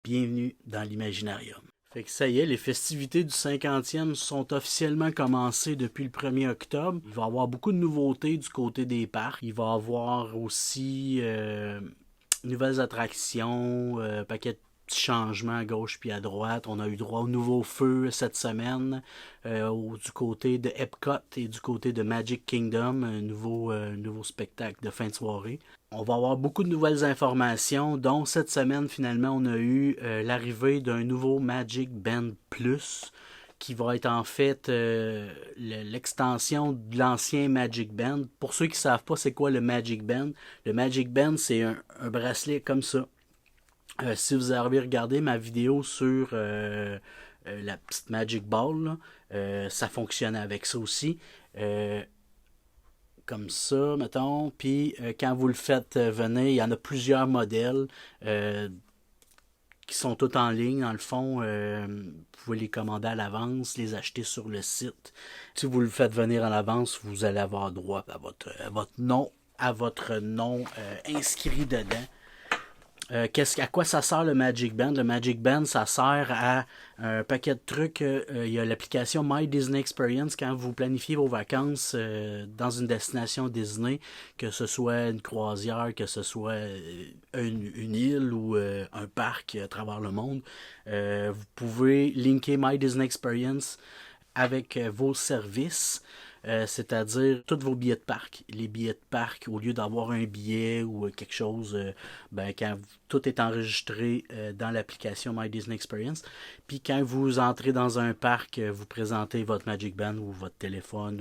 bienvenue dans l'Imaginarium. Fait que ça y est, les festivités du 50e sont officiellement commencées depuis le 1er octobre. Il va y avoir beaucoup de nouveautés du côté des parcs. Il va y avoir aussi nouvelles attractions, paquet de petits changements à gauche puis à droite. On a eu droit au nouveau feu cette semaine du côté de Epcot et du côté de Magic Kingdom, un nouveau spectacle de fin de soirée. On va avoir beaucoup de nouvelles informations, dont cette semaine, finalement, on a eu l'arrivée d'un nouveau Magic Band Plus, qui va être en fait l'extension de l'ancien Magic Band. Pour ceux qui ne savent pas c'est quoi le Magic Band c'est un bracelet comme ça. Si vous avez regardé ma vidéo sur la petite Magic Ball, ça fonctionnait avec ça aussi. Comme ça, mettons. Puis quand vous le faites venir, il y en a plusieurs modèles qui sont tous en ligne. Dans le fond, vous pouvez les commander à l'avance, les acheter sur le site. Si vous le faites venir à l'avance, vous allez avoir droit à votre nom inscrit dedans. À quoi ça sert le Magic Band? Le Magic Band, ça sert à un paquet de trucs. Il y a l'application My Disney Experience quand vous planifiez vos vacances dans une destination Disney, que ce soit une croisière, que ce soit une île ou un parc à travers le monde. Vous pouvez linker My Disney Experience avec vos services. C'est-à-dire tous vos billets de parc. Les billets de parc, au lieu d'avoir un billet ou quelque chose, quand tout est enregistré dans l'application My Disney Experience. Puis quand vous entrez dans un parc, vous présentez votre Magic Band ou votre téléphone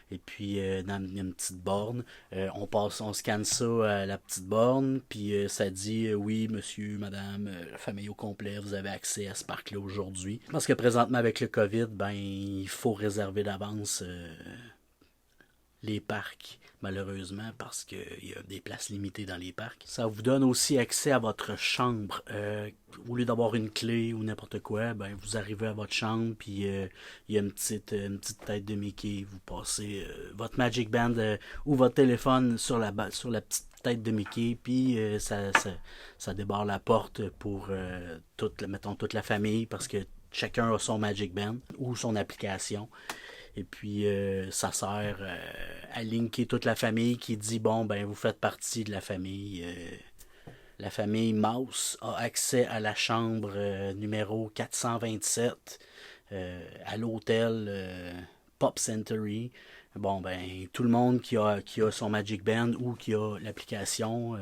et puis dans une petite borne, on scanne ça à la petite borne, puis ça dit oui, monsieur, madame, la famille au complet, vous avez accès à ce parc-là aujourd'hui. Parce que présentement avec le COVID, il faut réserver d'avance les parcs, malheureusement, parce qu'il y a des places limitées dans les parcs. Ça vous donne aussi accès à votre chambre. Au lieu d'avoir une clé ou n'importe quoi, vous arrivez à votre chambre, puis il y a une petite tête de Mickey. Vous passez votre Magic Band ou votre téléphone sur la petite tête de Mickey, puis ça débarre la porte pour toute la famille, parce que chacun a son Magic Band ou son application. Et puis, ça sert à linker toute la famille qui dit, vous faites partie de la famille. La famille Mouse a accès à la chambre numéro 427 à l'hôtel Pop Century. Tout le monde qui a son Magic Band ou qui a l'application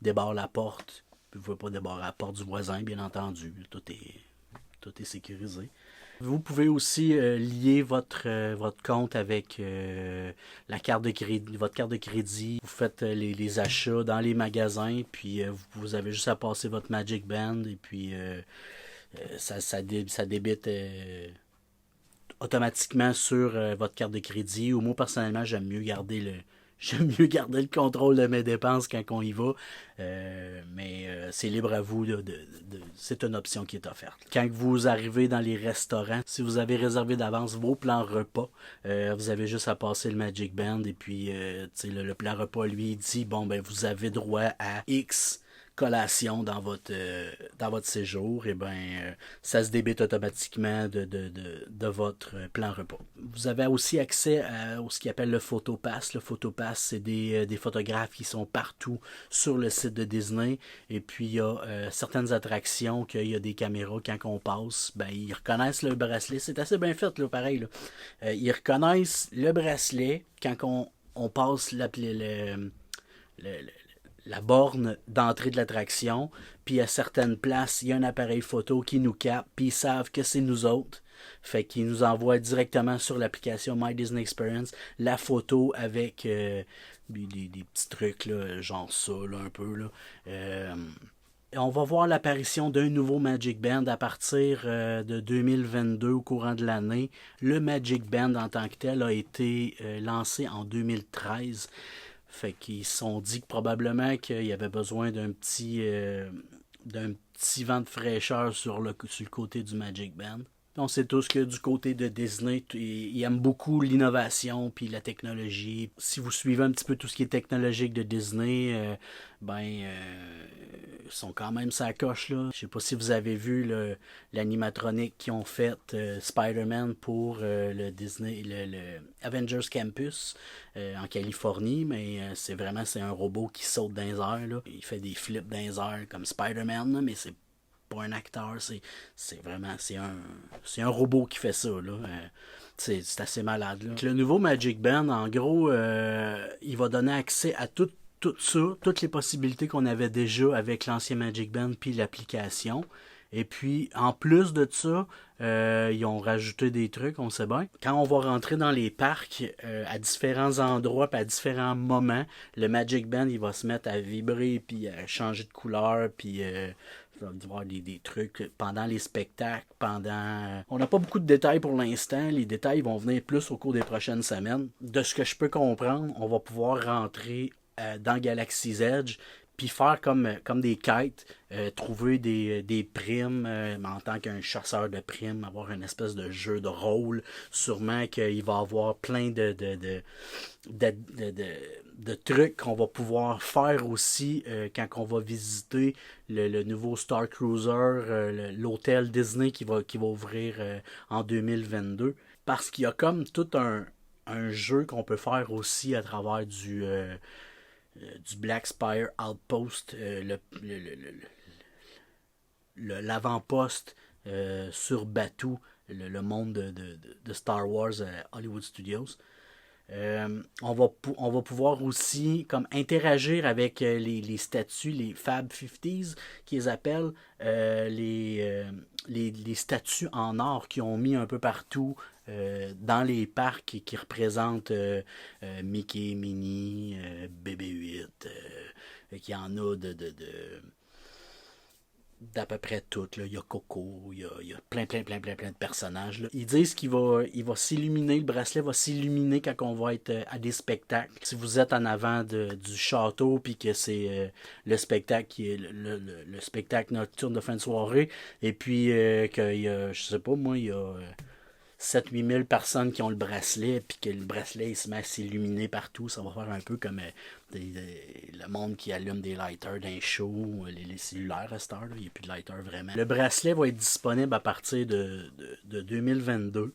débarre la porte. Vous ne pouvez pas débarrer la porte du voisin, bien entendu. Tout est sécurisé. Vous pouvez aussi lier votre compte avec votre carte de crédit. Vous faites les achats dans les magasins, puis vous avez juste à passer votre Magic Band, et puis ça débite automatiquement sur votre carte de crédit. Ou moi, personnellement, j'aime mieux garder le contrôle de mes dépenses quand on y va. Mais c'est libre à vous. C'est une option qui est offerte. Quand vous arrivez dans les restaurants, si vous avez réservé d'avance vos plans repas, vous avez juste à passer le Magic Band. Et puis, le plan repas, lui, dit, vous avez droit à X collation dans votre séjour, et ça se débite automatiquement de votre plan repas. Vous avez aussi accès à ce qu'ils appelle le PhotoPass. Le PhotoPass, c'est des photographes qui sont partout sur le site de Disney, et puis il y a certaines attractions qu'il y a des caméras quand on passe, ils reconnaissent le bracelet. C'est assez bien fait, là, pareil. Là. Ils reconnaissent le bracelet quand on passe la borne d'entrée de l'attraction, puis à certaines places, il y a un appareil photo qui nous capte, puis ils savent que c'est nous autres. Fait qu'ils nous envoient directement sur l'application My Disney Experience la photo avec des petits trucs, là, genre ça, là, un peu. Là. On va voir l'apparition d'un nouveau Magic Band à partir de 2022 au courant de l'année. Le Magic Band en tant que tel a été lancé en 2013. Fait qu'ils se sont dit que probablement qu'il y avait besoin d'un petit vent de fraîcheur sur le côté du Magic Band. On sait tous que du côté de Disney, ils aiment beaucoup l'innovation puis la technologie. Si vous suivez un petit peu tout ce qui est technologique de Disney, sont quand même sa coche, là. Je sais pas si vous avez vu l'animatronique qu'ils ont fait Spider-Man pour le Disney, le Avengers Campus en Californie, mais c'est un robot qui saute dans les airs, là. Il fait des flips dans les airs comme Spider-Man, là, mais c'est pas un acteur, c'est un robot qui fait ça, là. C'est assez malade, là. Le nouveau Magic Band, en gros, il va donner accès à tout ça, toutes les possibilités qu'on avait déjà avec l'ancien Magic Band puis l'application. Et puis, en plus de ça, ils ont rajouté des trucs, on sait bien. Quand on va rentrer dans les parcs, à différents endroits puis à différents moments, le Magic Band, il va se mettre à vibrer puis à changer de couleur puis il va y avoir des trucs pendant les spectacles, on n'a pas beaucoup de détails pour l'instant. Les détails vont venir plus au cours des prochaines semaines. De ce que je peux comprendre, on va pouvoir rentrer dans Galaxy's Edge puis faire comme des quêtes, trouver des primes en tant qu'un chasseur de primes, avoir une espèce de jeu de rôle. Sûrement qu'il va y avoir plein de trucs qu'on va pouvoir faire aussi quand on va visiter le nouveau Star Cruiser, l'hôtel Disney qui va ouvrir en 2022. Parce qu'il y a comme tout un jeu qu'on peut faire aussi à travers du Black Spire Outpost, l'avant-poste sur Batuu, le monde de Star Wars Hollywood Studios. On va pouvoir aussi comme interagir avec les statues, les Fab 50s qu'ils appellent, les statues en or qu'ils ont mis un peu partout dans les parcs qui représentent Mickey, Minnie, BB-8, qu'il y en a d'à peu près toutes. Là. Il y a Coco, il y a plein de personnages. Là. Ils disent qu'il va s'illuminer, le bracelet va s'illuminer quand on va être à des spectacles. Si vous êtes en avant du château, puis que c'est le spectacle qui est le spectacle nocturne de fin de soirée, et puis qu'il y a, je sais pas moi, il y a 7-8 000 personnes qui ont le bracelet, puis que le bracelet il se met à s'illuminer partout, ça va faire un peu comme le monde qui allume des lighters d'un show, les cellulaires à cette heure, il n'y a plus de lighters vraiment. Le bracelet va être disponible à partir de 2022.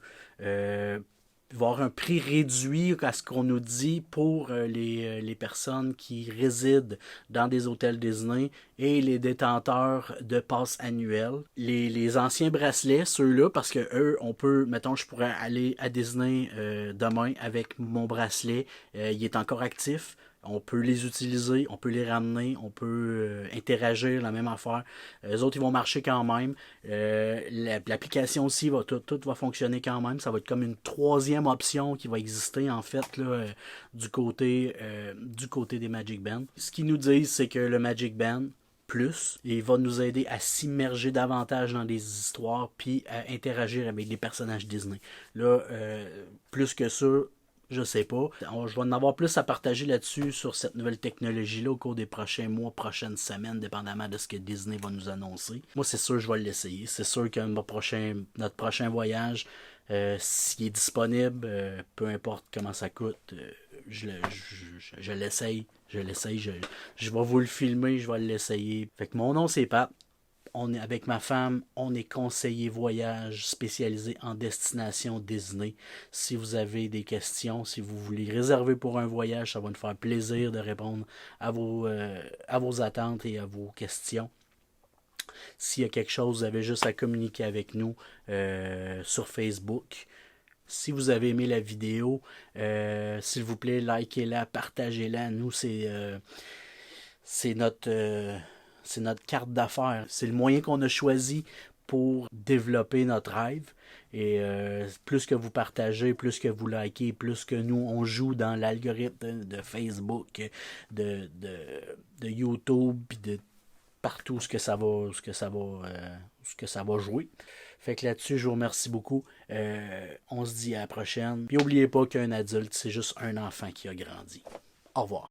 Il va y avoir un prix réduit à ce qu'on nous dit pour les personnes qui résident dans des hôtels Disney et les détenteurs de passes annuelles. Les anciens bracelets, ceux-là, parce que eux, on peut, mettons, je pourrais aller à Disney demain avec mon bracelet, il est encore actif. On peut les utiliser, on peut les ramener, on peut interagir, la même affaire. Les autres, ils vont marcher quand même. L'application aussi, tout va fonctionner quand même. Ça va être comme une troisième option qui va exister, en fait, là, du côté des Magic Band. Ce qu'ils nous disent, c'est que le Magic Band, plus, il va nous aider à s'immerger davantage dans des histoires puis à interagir avec des personnages Disney. Là, plus que ça, je sais pas. Je vais en avoir plus à partager là-dessus sur cette nouvelle technologie-là au cours des prochains mois, prochaines semaines, dépendamment de ce que Disney va nous annoncer. Moi, c'est sûr que je vais l'essayer. C'est sûr que notre prochain voyage, s'il est disponible, peu importe comment ça coûte, je l'essaye. Je vais vous le filmer, je vais l'essayer. Fait que mon nom, c'est Pat. Avec ma femme, on est conseiller voyage spécialisé en destination Disney. Si vous avez des questions, si vous voulez réserver pour un voyage, ça va nous faire plaisir de répondre à vos attentes et à vos questions. S'il y a quelque chose, vous avez juste à communiquer avec nous sur Facebook. Si vous avez aimé la vidéo, s'il vous plaît, likez-la, partagez-la. Nous, c'est notre carte d'affaires. C'est le moyen qu'on a choisi pour développer notre rêve. Et plus que vous partagez, plus que vous likez, plus que nous, on joue dans l'algorithme de Facebook, de YouTube, puis de partout ce que ça va jouer. Fait que là-dessus, je vous remercie beaucoup. On se dit à la prochaine. Puis n'oubliez pas qu'un adulte, c'est juste un enfant qui a grandi. Au revoir.